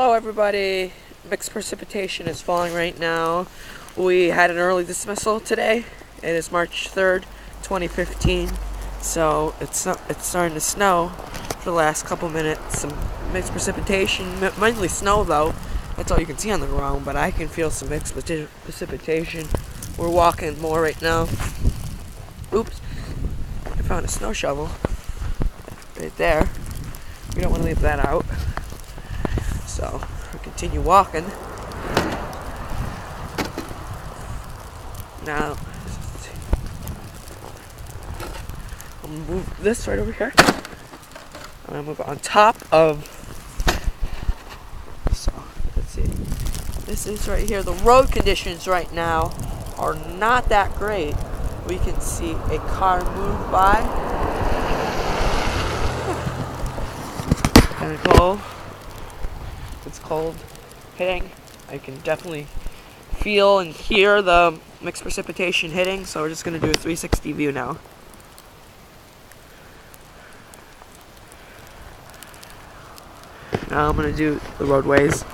Hello everybody, mixed precipitation is falling right now. We had an early dismissal today. It is March 3rd, 2015. So it's starting to snow for the last couple minutes. Some mixed precipitation, mainly snow though. That's all you can see on the ground, but I can feel some mixed precipitation. We're walking more right now. Oops, I found a snow shovel right there. We don't want to leave that out. So we'll continue walking. Now, I'm gonna move this right over here. I'm gonna move it on top of. So let's see. This is right here. The road conditions right now are not that great. We can see a car move by. Kind of cold. It's cold hitting. I can definitely feel and hear the mixed precipitation hitting, so we're just going to do a 360 view now. Now I'm going to do the roadways.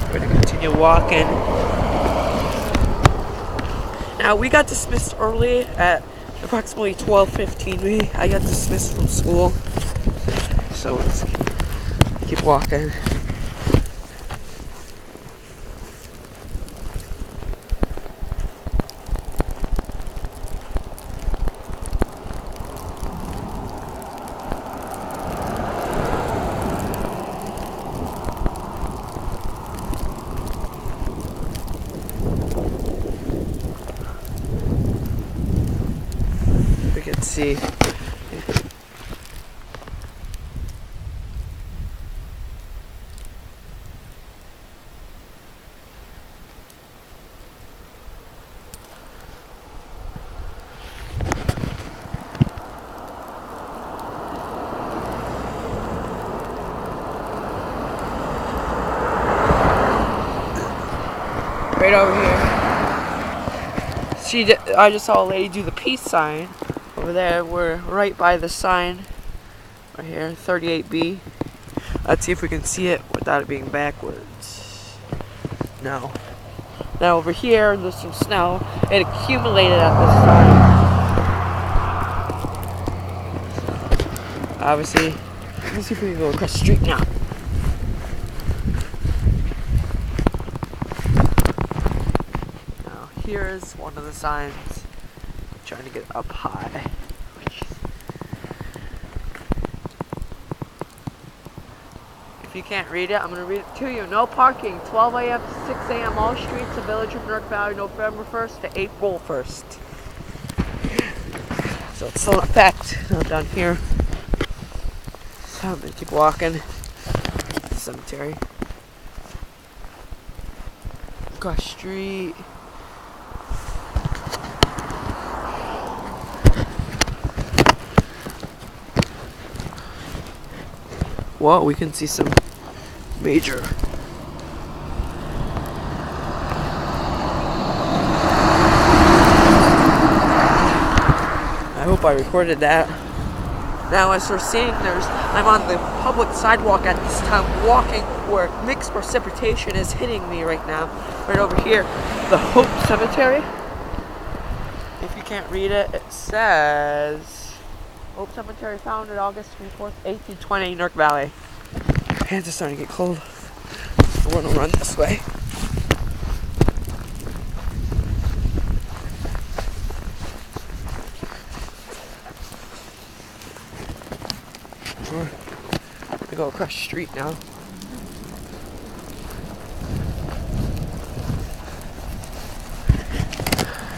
We're going to continue walking. Now we got dismissed early at approximately 12:15. I got dismissed from school, so let's keep walking. We can see right over here. I just saw a lady do the peace sign over there. We're right by the sign right here, 38B. Let's see if we can see it without it being backwards. No. Now over here, there's some snow. It accumulated at this sign. Obviously, let's see if we can go across the street now. Here's one of the signs. I'm trying to get up high. If you can't read it, I'm going to read it to you. No parking, 12 a.m. to 6 a.m. all streets of Village of Newark Valley, November 1st to April 1st. So it's still in effect. Now down here. So I'm going to keep walking. Cemetery. Across the street. Well, we can see some major. I hope I recorded that. Now, as we're seeing, I'm on the public sidewalk at this time, walking where mixed precipitation is hitting me right now. Right over here, the Hope Cemetery. If you can't read it, it says Hope Cemetery, founded August 24th, 1820, Newark Valley. My hands are starting to get cold. I want to run this way. We're gonna go across the street now.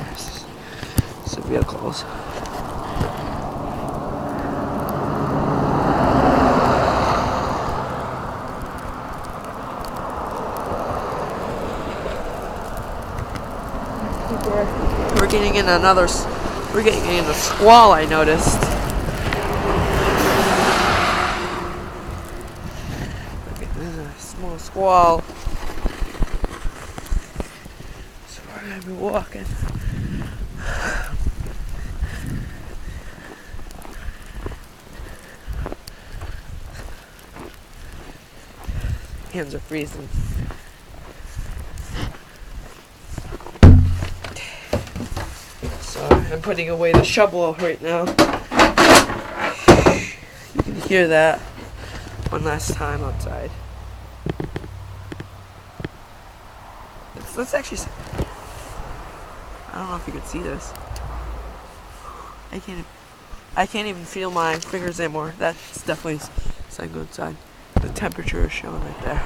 There's some vehicles. We're getting in a squall, I noticed. Look at this, a small squall. So we're gonna be walking. Hands are freezing. So I'm putting away the shovel right now. You can hear that one last time outside. Let's actually. I don't know if you can see this. I can't even feel my fingers anymore. That's definitely something go inside. The temperature is showing right there.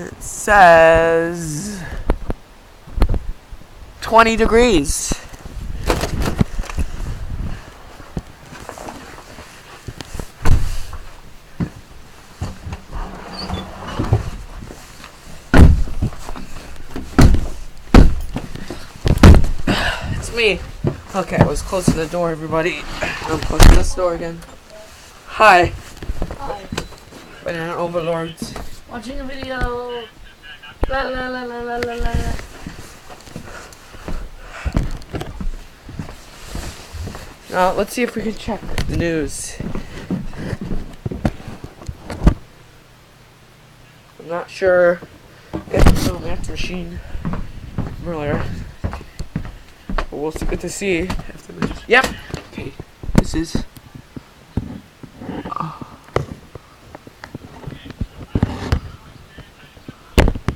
It says 20 degrees. Me. Okay, I was closing the door, everybody. I'm closing this door again. Hi. Hi. Banana overlords. Watching a video. La la la la la la la. Now, let's see if we can check the news. I'm not sure if it's on that machine from earlier. We'll see. Good to see. Yep. Okay. This is